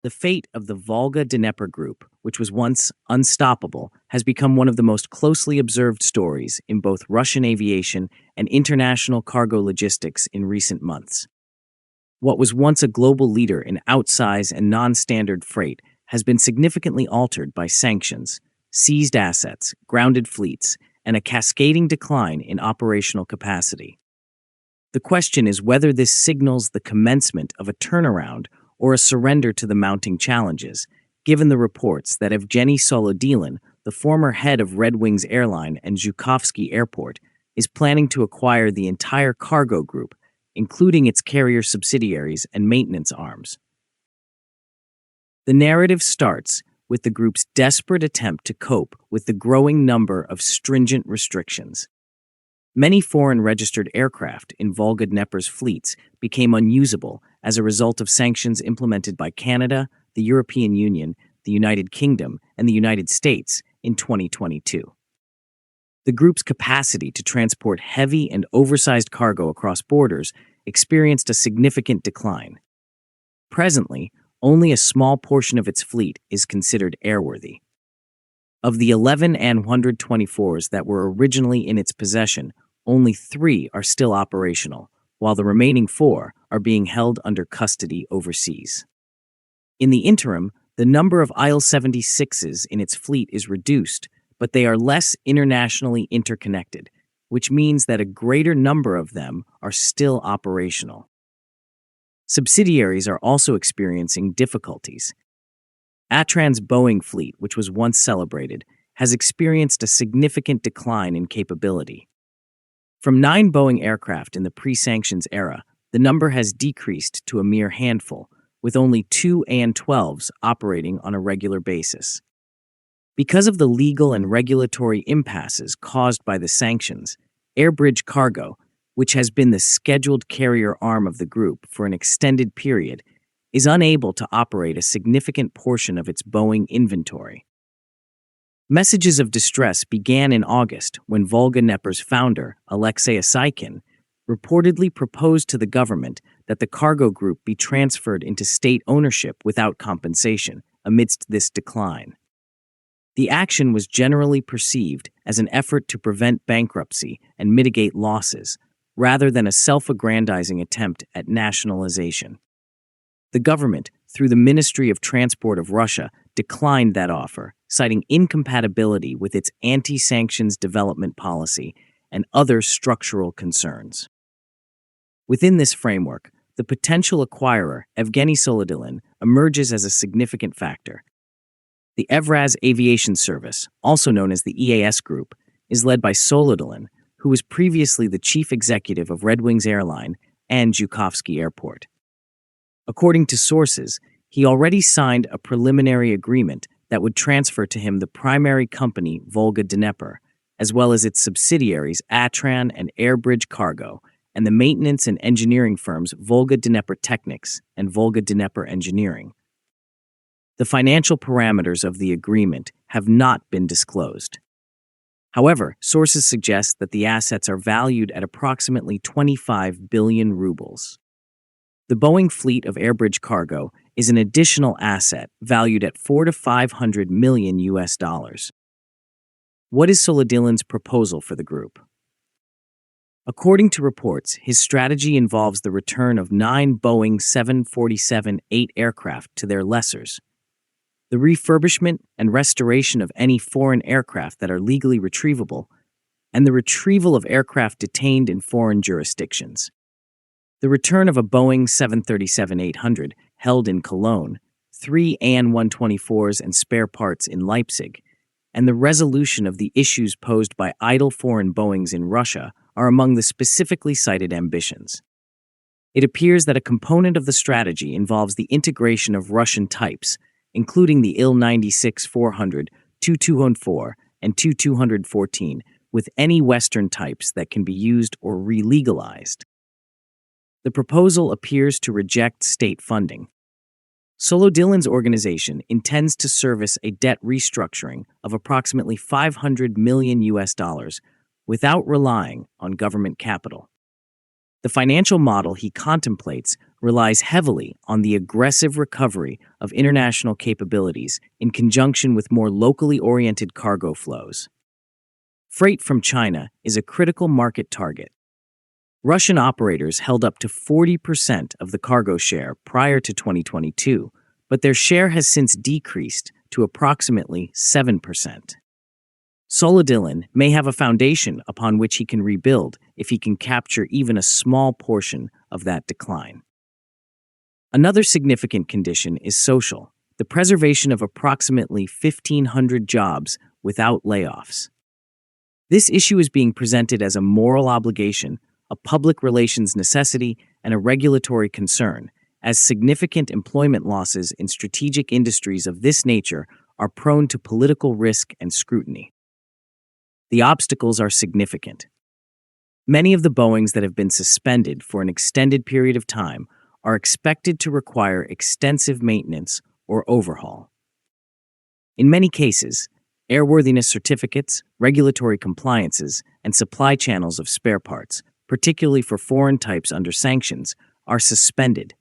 The fate of the Volga-Dnepr Group, which was once unstoppable, has become one of the most closely observed stories in both Russian aviation and international cargo logistics in recent months. What was once a global leader in outsize and non-standard freight has been significantly altered by sanctions, seized assets, grounded fleets, and a cascading decline in operational capacity. The question is whether this signals the commencement of a turnaround or a surrender to the mounting challenges, given the reports that Evgeny Solodilin, the former head of Red Wings Airline and Zhukovsky Airport, is planning to acquire the entire cargo group, including its carrier subsidiaries and maintenance arms. The narrative starts with the group's desperate attempt to cope with the growing number of stringent restrictions. Many foreign-registered aircraft in Volga-Dnepr's fleets became unusable as a result of sanctions implemented by Canada, the European Union, the United Kingdom, and the United States in 2022. The group's capacity to transport heavy and oversized cargo across borders experienced a significant decline. Presently, only a small portion of its fleet is considered airworthy. Of the 11 An-124s that were originally in its possession, only 3 are still operational, while the remaining 4 are being held under custody overseas. In the interim, the number of Il-96s in its fleet is reduced, but they are less internationally interconnected, which means that a greater number of them are still operational. Subsidiaries are also experiencing difficulties. Atran's Boeing fleet, which was once celebrated, has experienced a significant decline in capability. From 9 Boeing aircraft in the pre-sanctions era, the number has decreased to a mere handful, with only 2 An-12s operating on a regular basis. Because of the legal and regulatory impasses caused by the sanctions, Airbridge Cargo, which has been the scheduled carrier arm of the group for an extended period, is unable to operate a significant portion of its Boeing inventory. Messages of distress began in August when Volga-Dnepr's founder, Alexei Asaykin, reportedly proposed to the government that the cargo group be transferred into state ownership without compensation amidst this decline. The action was generally perceived as an effort to prevent bankruptcy and mitigate losses, rather than a self-aggrandizing attempt at nationalization. The government, through the Ministry of Transport of Russia, declined that offer, citing incompatibility with its anti-sanctions development policy and other structural concerns. Within this framework, the potential acquirer, Evgeny Solodilin, emerges as a significant factor. The Evraz Aviation Service, also known as the EAS Group, is led by Solodilin, who was previously the chief executive of Red Wings Airline and Zhukovsky Airport. According to sources, he already signed a preliminary agreement that would transfer to him the primary company Volga-Dnepr, as well as its subsidiaries Atran and Airbridge Cargo, and the maintenance and engineering firms Volga-Dnepr Technics and Volga-Dnepr Engineering. The financial parameters of the agreement have not been disclosed. However, sources suggest that the assets are valued at approximately 25 billion rubles. The Boeing fleet of Airbridge Cargo is an additional asset valued at $400 to $500 million US. What is Solodilin's proposal for the group? According to reports, his strategy involves the return of 9 Boeing 747-8 aircraft to their lessors, the refurbishment and restoration of any foreign aircraft that are legally retrievable, and the retrieval of aircraft detained in foreign jurisdictions. The return of a Boeing 737-800 held in Cologne, 3 An-124s and spare parts in Leipzig, and the resolution of the issues posed by idle foreign Boeings in Russia are among the specifically cited ambitions. It appears that a component of the strategy involves the integration of Russian types, including the Il-96-400, Tu-214, and Tu-214, with any Western types that can be used or re-legalized. The proposal appears to reject state funding. Solodilin's organization intends to service a debt restructuring of approximately $500 million US without relying on government capital. The financial model he contemplates relies heavily on the aggressive recovery of international capabilities in conjunction with more locally oriented cargo flows. Freight from China is a critical market target. Russian operators held up to 40% of the cargo share prior to 2022, but their share has since decreased to approximately 7%. Solodilin may have a foundation upon which he can rebuild if he can capture even a small portion of that decline. Another significant condition is social, the preservation of approximately 1,500 jobs without layoffs. This issue is being presented as a moral obligation, a public relations necessity, and a regulatory concern, as significant employment losses in strategic industries of this nature are prone to political risk and scrutiny. The obstacles are significant. Many of the Boeings that have been suspended for an extended period of time are expected to require extensive maintenance or overhaul. In many cases, airworthiness certificates, regulatory compliances, and supply channels of spare parts, particularly for foreign types under sanctions, are suspended.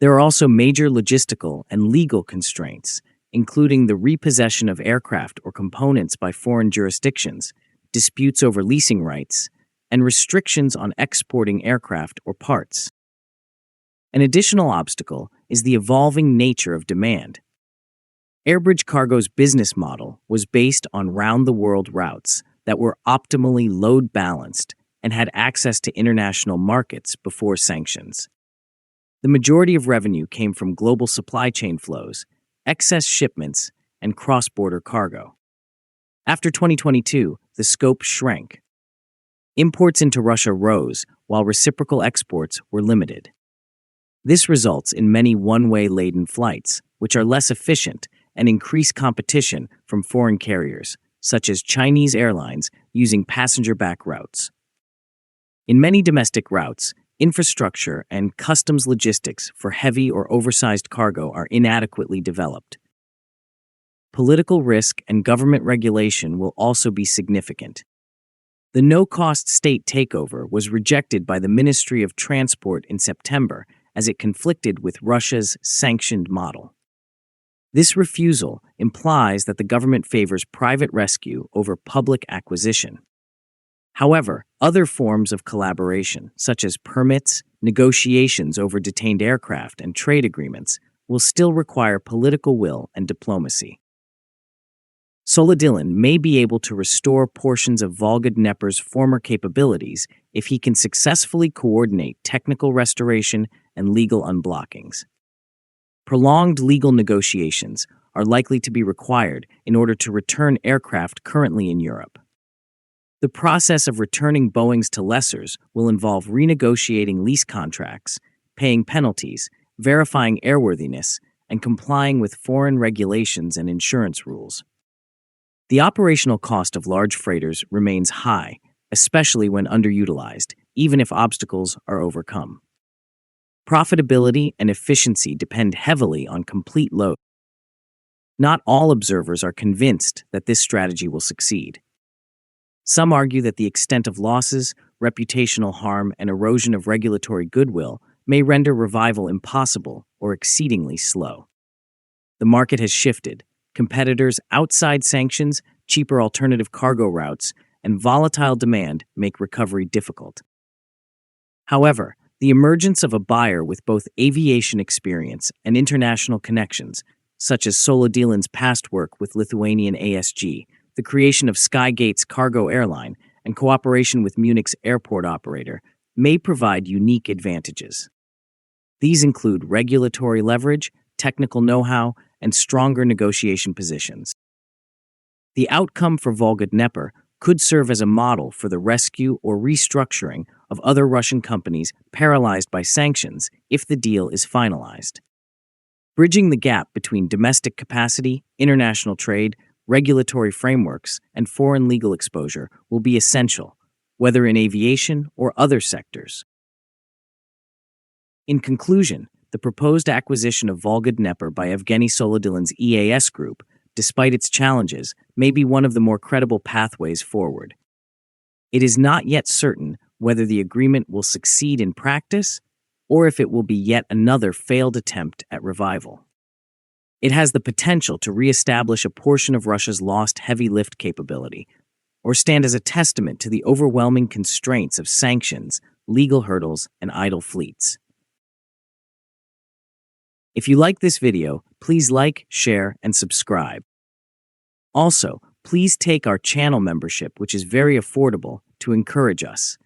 There are also major logistical and legal constraints, including the repossession of aircraft or components by foreign jurisdictions, disputes over leasing rights, and restrictions on exporting aircraft or parts. An additional obstacle is the evolving nature of demand. Airbridge Cargo's business model was based on round-the-world routes that were optimally load-balanced and had access to international markets before sanctions. The majority of revenue came from global supply chain flows, excess shipments, and cross-border cargo. After 2022, the scope shrank. Imports into Russia rose, while reciprocal exports were limited. This results in many one-way laden flights, which are less efficient and increase competition from foreign carriers, such as Chinese airlines using passenger-back routes. In many domestic routes, infrastructure and customs logistics for heavy or oversized cargo are inadequately developed. Political risk and government regulation will also be significant. The no-cost state takeover was rejected by the Ministry of Transport in September as it conflicted with Russia's sanctioned model. This refusal implies that the government favors private rescue over public acquisition. However, other forms of collaboration, such as permits, negotiations over detained aircraft, and trade agreements, will still require political will and diplomacy. Solodilin may be able to restore portions of Volga-Dnepr's former capabilities if he can successfully coordinate technical restoration and legal unblockings. Prolonged legal negotiations are likely to be required in order to return aircraft currently in Europe. The process of returning Boeings to lessors will involve renegotiating lease contracts, paying penalties, verifying airworthiness, and complying with foreign regulations and insurance rules. The operational cost of large freighters remains high, especially when underutilized, even if obstacles are overcome. Profitability and efficiency depend heavily on complete load. Not all observers are convinced that this strategy will succeed. Some argue that the extent of losses, reputational harm, and erosion of regulatory goodwill may render revival impossible or exceedingly slow. The market has shifted. Competitors outside sanctions, cheaper alternative cargo routes, and volatile demand make recovery difficult. However, the emergence of a buyer with both aviation experience and international connections, such as Solodilin's past work with Lithuanian ASG, the creation of Skygate's cargo airline, and cooperation with Munich's airport operator, may provide unique advantages. These include regulatory leverage, technical know-how, and stronger negotiation positions. The outcome for Volga-Dnepr could serve as a model for the rescue or restructuring of other Russian companies paralyzed by sanctions if the deal is finalized. Bridging the gap between domestic capacity, international trade, regulatory frameworks, and foreign legal exposure will be essential, whether in aviation or other sectors. In conclusion, the proposed acquisition of Volga-Dnepr by Evgeny Solodilin's EAS Group, despite its challenges, may be one of the more credible pathways forward. It is not yet certain whether the agreement will succeed in practice, or if it will be yet another failed attempt at revival. It has the potential to reestablish a portion of Russia's lost heavy lift capability, or stand as a testament to the overwhelming constraints of sanctions, legal hurdles, and idle fleets. If you like this video, please like, share, and subscribe. Also, please take our channel membership, which is very affordable, to encourage us.